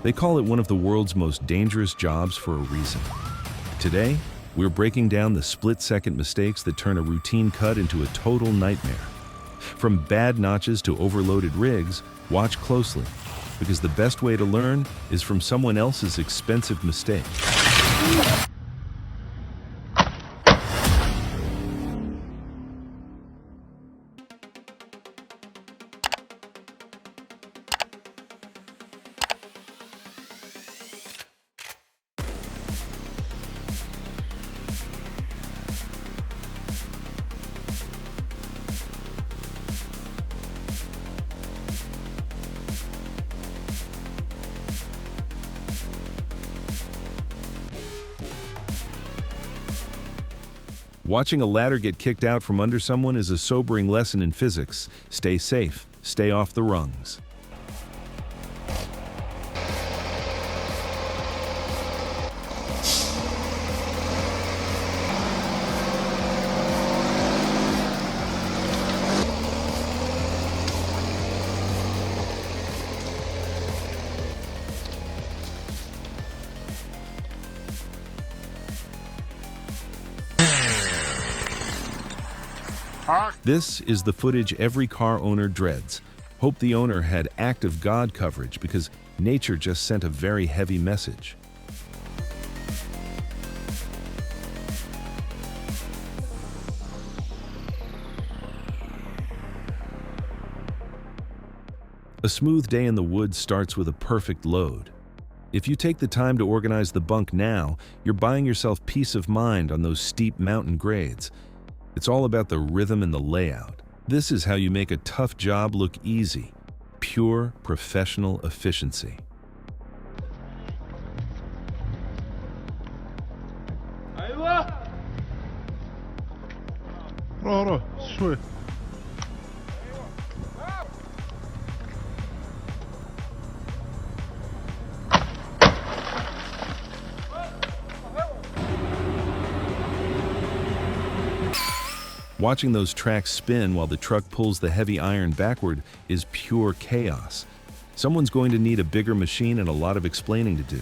They call it one of the world's most dangerous jobs for a reason. Today, we're breaking down the split-second mistakes that turn a routine cut into a total nightmare. From bad notches to overloaded rigs, watch closely, because the best way to learn is from someone else's expensive mistake. Watching a ladder get kicked out from under someone is a sobering lesson in physics. Stay safe, stay off the rungs. This is the footage every car owner dreads. Hope the owner had Act of God coverage because nature just sent a very heavy message. A smooth day in the woods starts with a perfect load. If you take the time to organize the bunk now, you're buying yourself peace of mind on those steep mountain grades. It's all about the rhythm and the layout. This is how you make a tough job look easy. Pure professional efficiency. برو شوي. Watching those tracks spin while the truck pulls the heavy iron backward is pure chaos. Someone's going to need a bigger machine and a lot of explaining to do.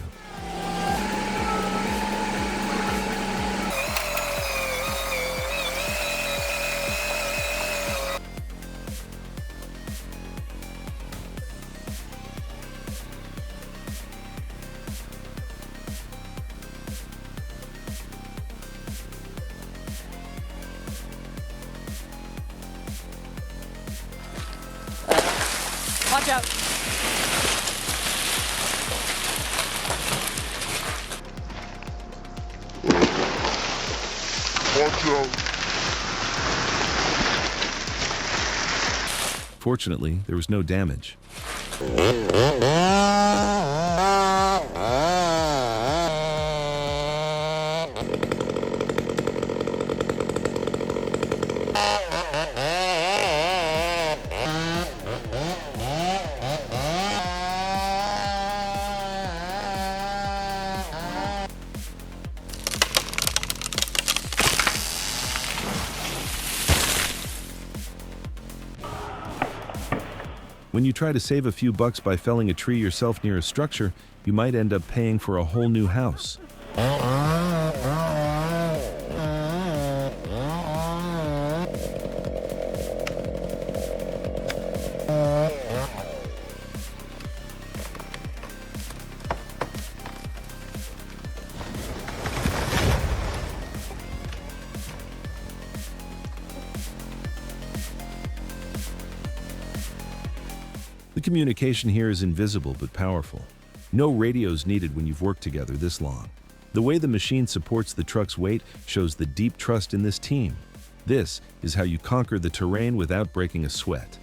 Watch out. Watch out. Fortunately, there was no damage. When you try to save a few bucks by felling a tree yourself near a structure, you might end up paying for a whole new house. The communication here is invisible but powerful. No radios needed when you've worked together this long. The way the machine supports the truck's weight shows the deep trust in this team. This is how you conquer the terrain without breaking a sweat.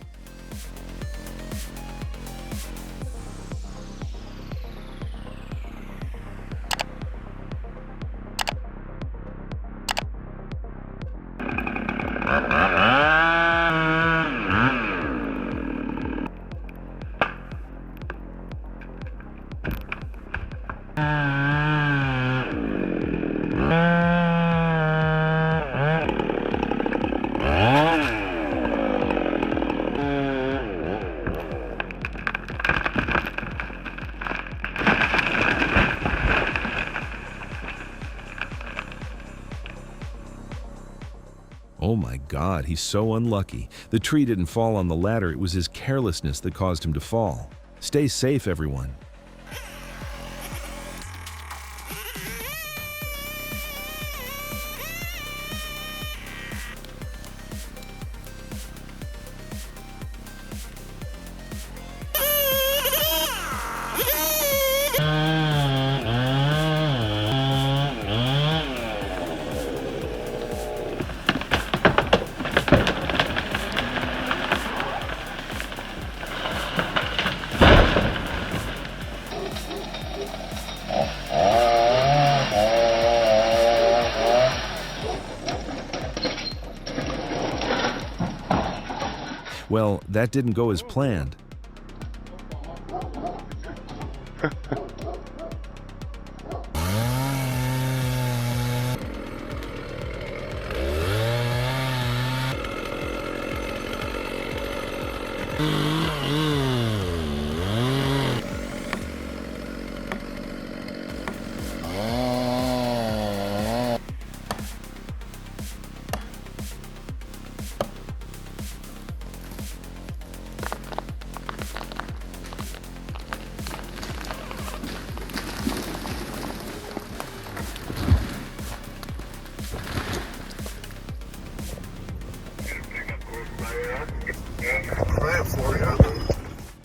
God, he's so unlucky. The tree didn't fall on the ladder, it was his carelessness that caused him to fall. Stay safe, everyone. Well, that didn't go as planned.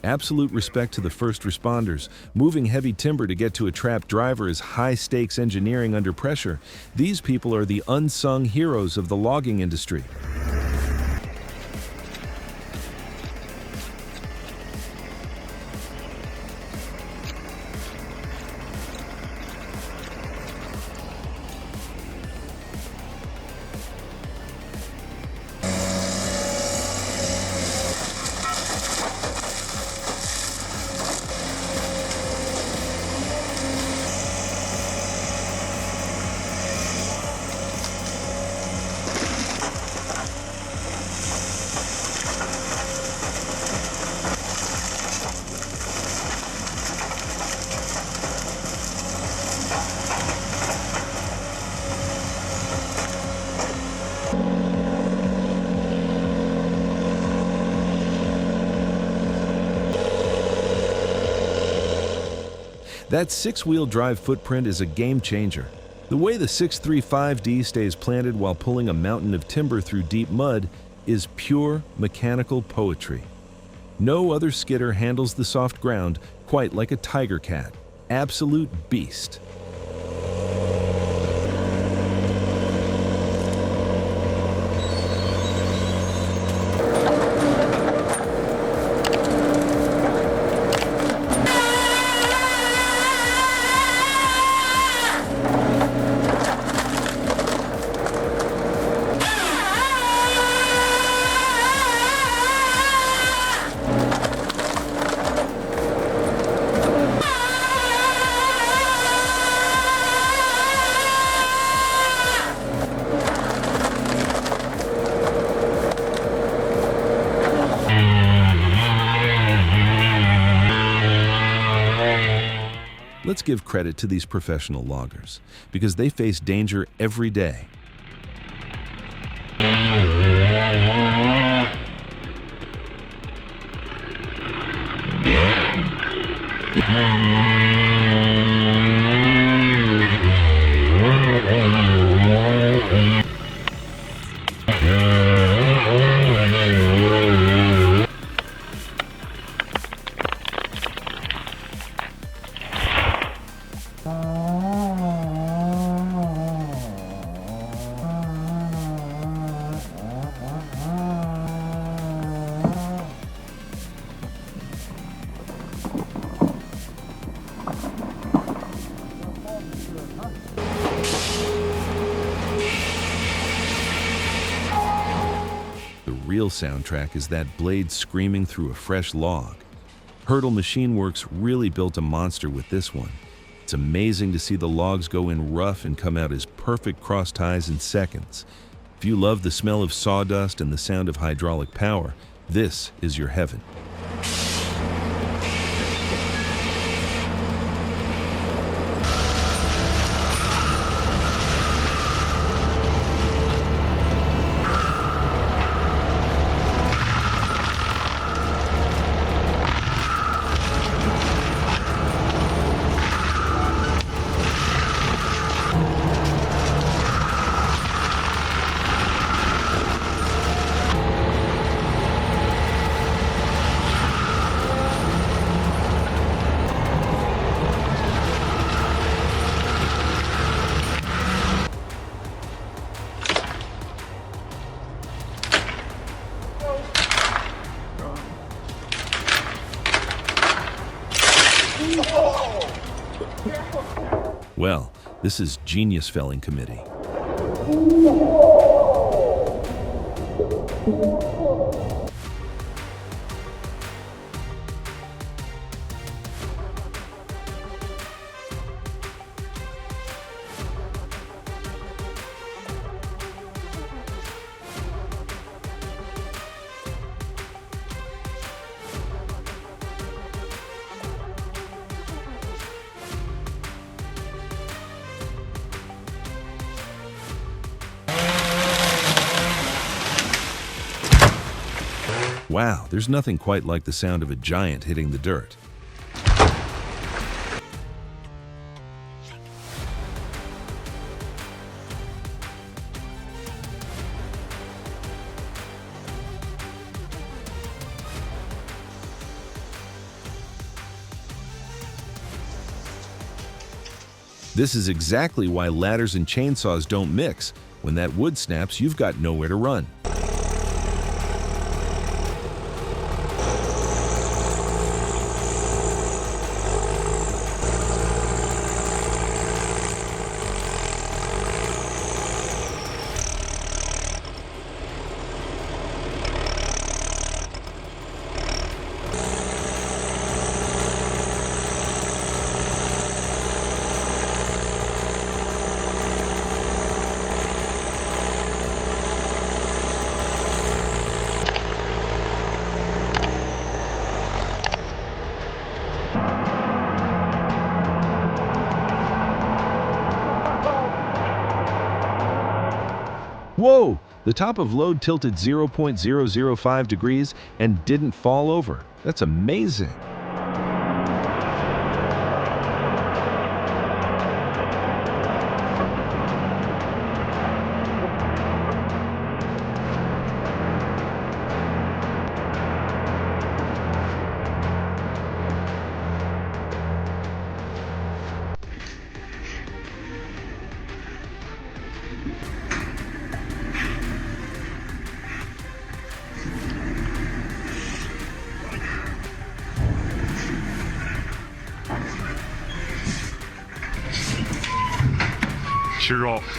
Absolute respect to the first responders. Moving heavy timber to get to a trapped driver is high-stakes engineering under pressure. These people are the unsung heroes of the logging industry. That six-wheel drive footprint is a game changer. The way the 635D stays planted while pulling a mountain of timber through deep mud is pure mechanical poetry. No other skidder handles the soft ground quite like a tiger cat. Absolute beast. Let's give credit to these professional loggers, because they face danger every day. The real soundtrack is that blade screaming through a fresh log. Hurdle Machine Works really built a monster with this one. It's amazing to see the logs go in rough and come out as perfect cross ties in seconds. If you love the smell of sawdust and the sound of hydraulic power, this is your heaven. Well, this is genius felling committee. Wow, there's nothing quite like the sound of a giant hitting the dirt. This is exactly why ladders and chainsaws don't mix. When that wood snaps, you've got nowhere to run. Whoa! The top of load tilted 0.005 degrees and didn't fall over. That's amazing.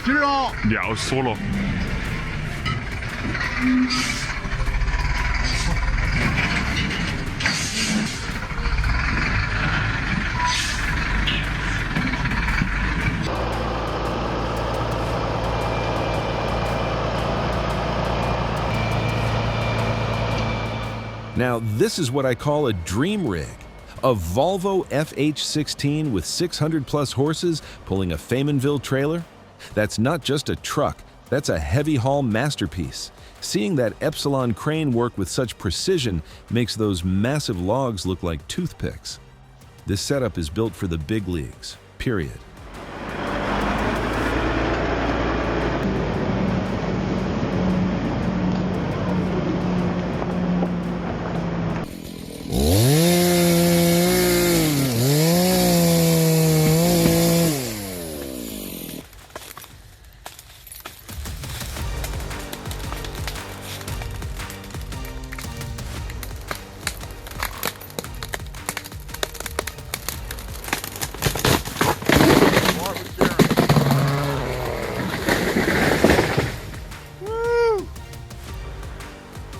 Tira! Ja, solo. Now, this is what I call a dream rig. A Volvo FH16 with 600 plus horses pulling a Faymanville trailer? That's not just a truck, that's a heavy haul masterpiece. Seeing that Epsilon crane work with such precision makes those massive logs look like toothpicks. This setup is built for the big leagues, period.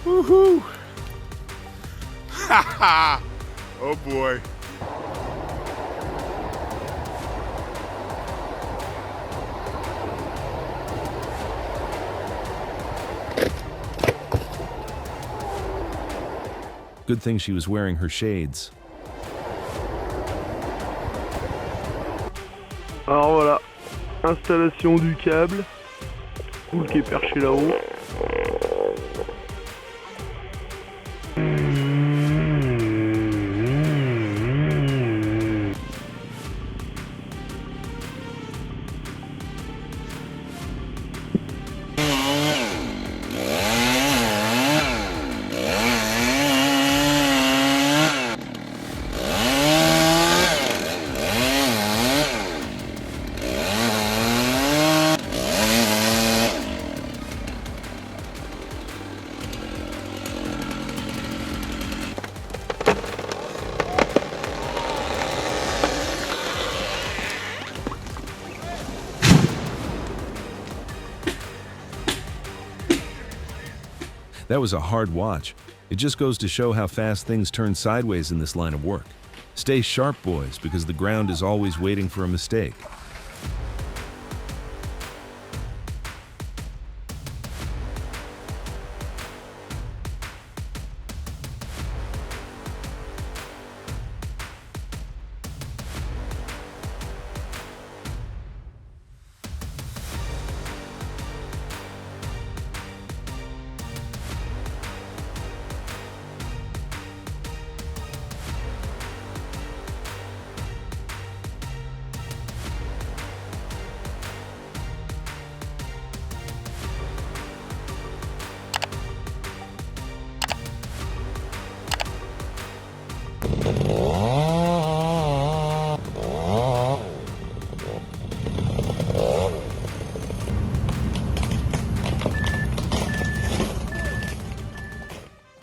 Woohoo! Ha ha! Oh boy. Good thing she was wearing her shades. Alors voilà, installation du câble, qui est perché là-haut. That was a hard watch. It just goes to show how fast things turn sideways in this line of work. Stay sharp, boys, because the ground is always waiting for a mistake.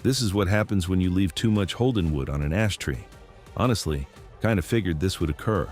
This is what happens when you leave too much Holden wood on an ash tree. Honestly, kind of figured this would occur.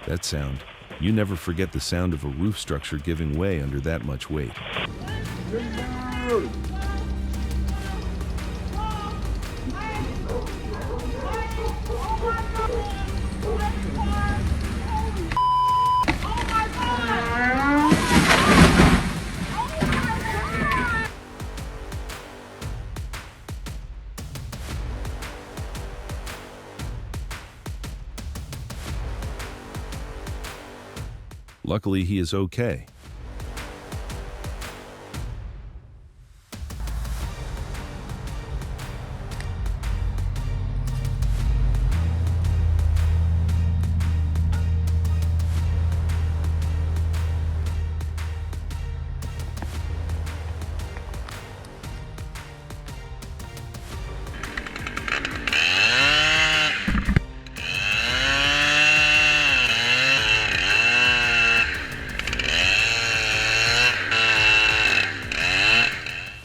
That sound. You never forget the sound of a roof structure giving way under that much weight. Luckily, he is okay.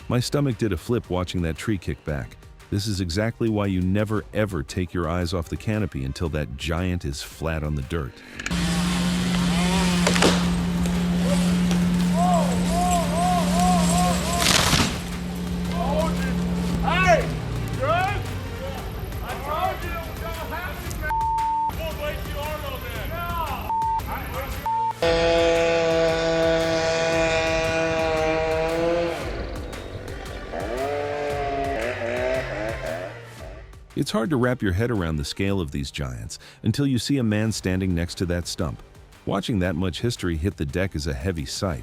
My stomach did a flip watching that tree kick back. This is exactly why you never ever take your eyes off the canopy until that giant is flat on the dirt. Hey! Good? I told you it was gonna happen, man! We'll wait the Arnold then. It's hard to wrap your head around the scale of these giants until you see a man standing next to that stump. Watching that much history hit the deck is a heavy sight.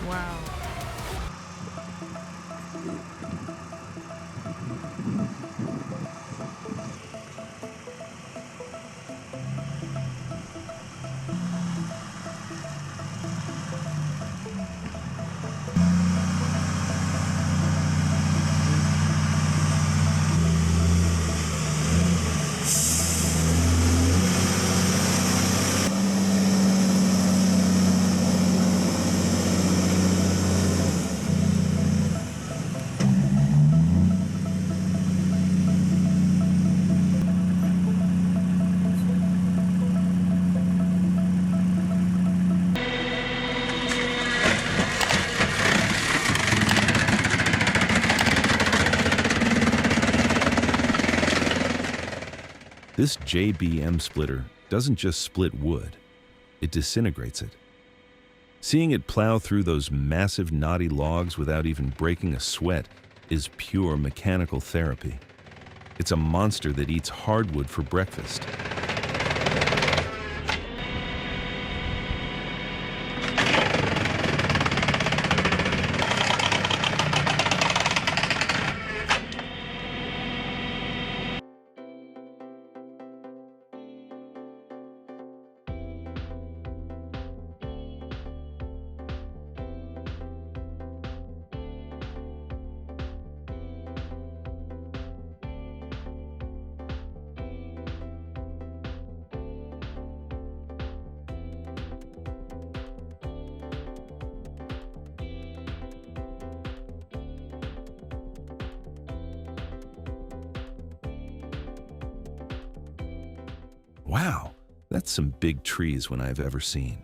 Wow. This JBM splitter doesn't just split wood, it disintegrates it. Seeing it plow through those massive knotty logs without even breaking a sweat is pure mechanical therapy. It's a monster that eats hardwood for breakfast. Wow, that's some big trees when I've ever seen.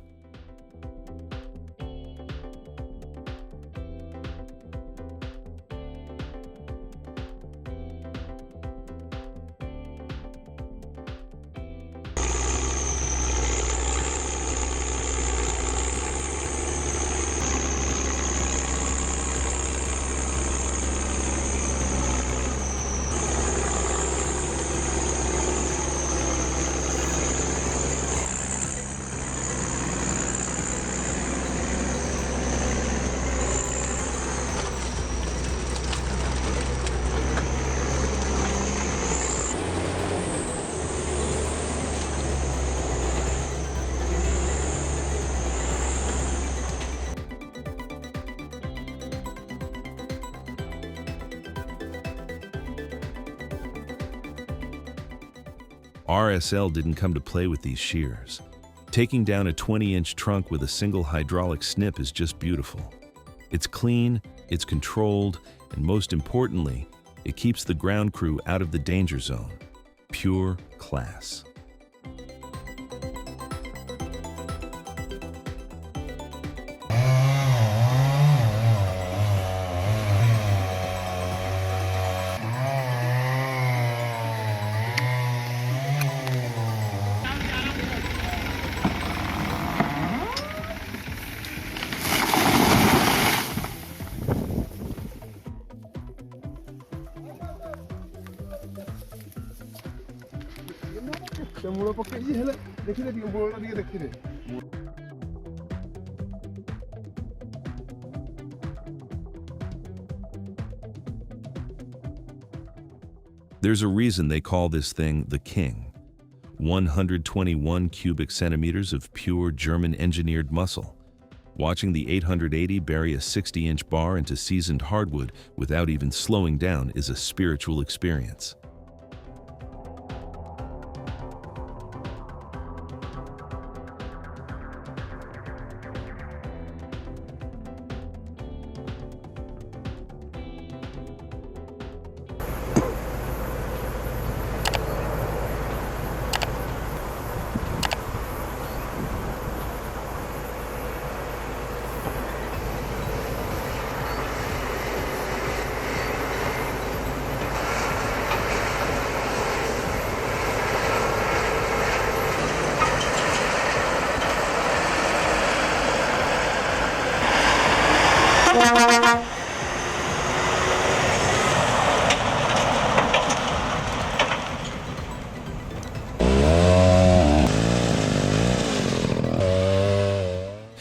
RSL didn't come to play with these shears. Taking down a 20-inch trunk with a single hydraulic snip is just beautiful. It's clean, it's controlled, and most importantly, it keeps the ground crew out of the danger zone. Pure class. There's a reason they call this thing the King. 121 cubic centimeters of pure German-engineered muscle. Watching the 880 bury a 60-inch bar into seasoned hardwood without even slowing down is a spiritual experience.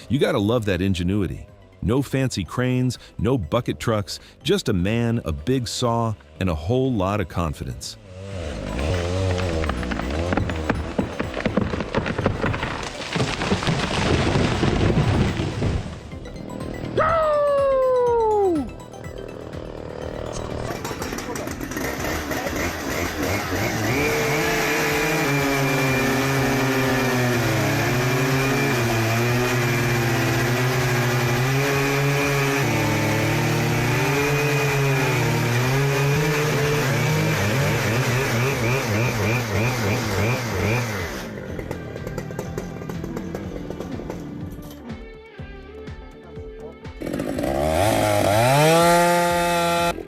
You gotta love that ingenuity. No fancy cranes, no bucket trucks, just a man, a big saw, and a whole lot of confidence.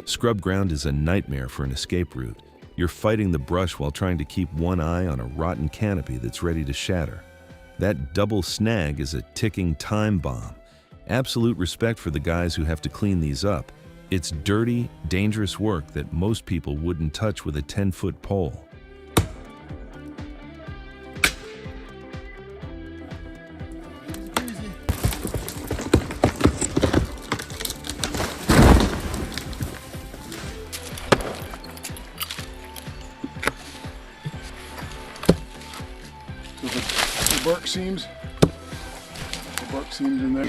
Scrub ground is a nightmare for an escape route. You're fighting the brush while trying to keep one eye on a rotten canopy that's ready to shatter. That double snag is a ticking time bomb. Absolute respect for the guys who have to clean these up. It's dirty, dangerous work that most people wouldn't touch with a 10-foot pole. The bark seams. The bark seams in there.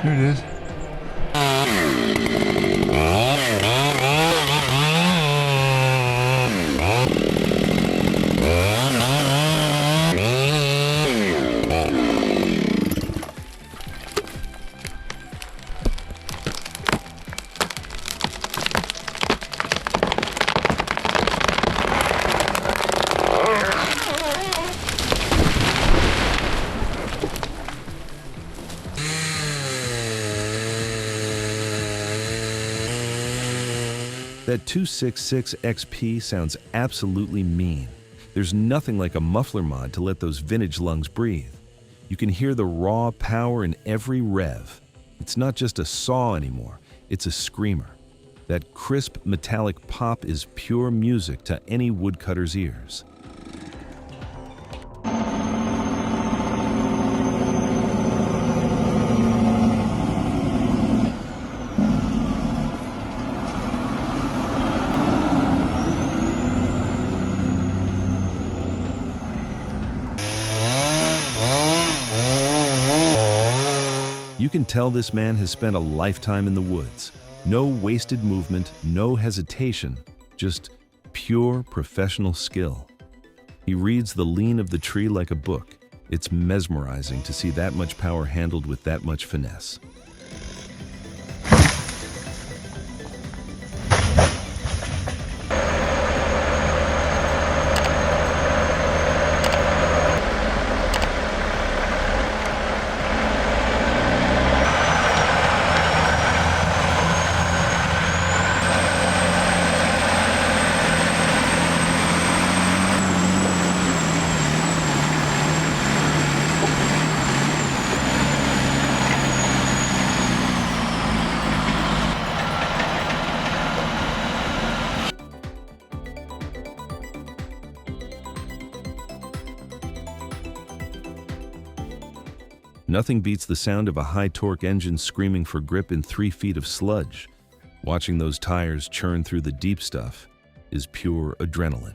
Here it is. That 266 XP sounds absolutely mean. There's nothing like a muffler mod to let those vintage lungs breathe. You can hear the raw power in every rev. It's not just a saw anymore, it's a screamer. That crisp metallic pop is pure music to any woodcutter's ears. You can tell this man has spent a lifetime in the woods. No wasted movement, no hesitation, just pure professional skill. He reads the lean of the tree like a book. It's mesmerizing to see that much power handled with that much finesse. Nothing beats the sound of a high-torque engine screaming for grip in 3 feet of sludge. Watching those tires churn through the deep stuff is pure adrenaline.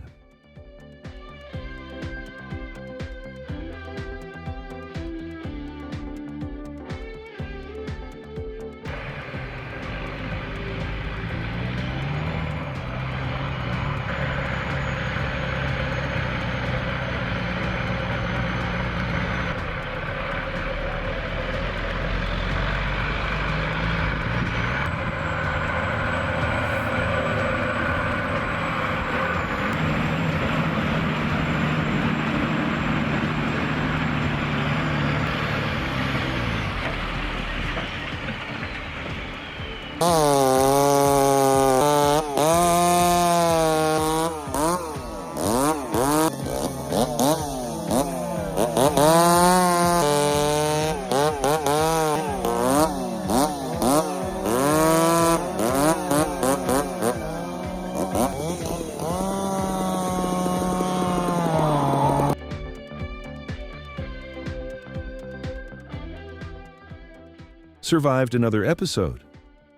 Survived another episode.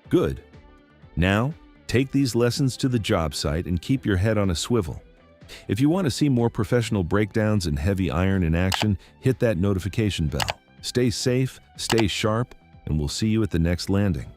Good. Now, take these lessons to the job site and keep your head on a swivel. If you want to see more professional breakdowns and heavy iron in action, hit that notification bell. Stay safe, stay sharp, and we'll see you at the next landing.